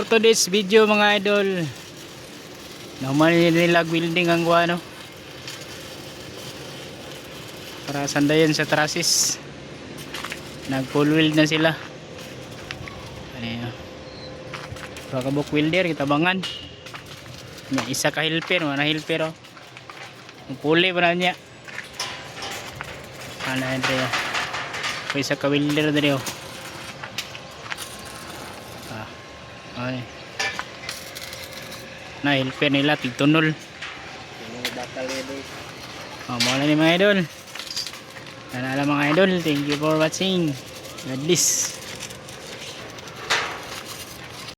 for today's video mga idol. Naman nila building ang guano para sandayan sa trusses. Nag full weld na sila. Ayan. Kabuk welder kita bangan. Nya isa ka helper, mana helper oh. Ang puli pa na niya. Ano ito yun? Isa ka welder dali oh. Ay. Na helper nila tigtunol. Mula ni mga idol. Sana lang mga idol. Thank you for watching. God bless.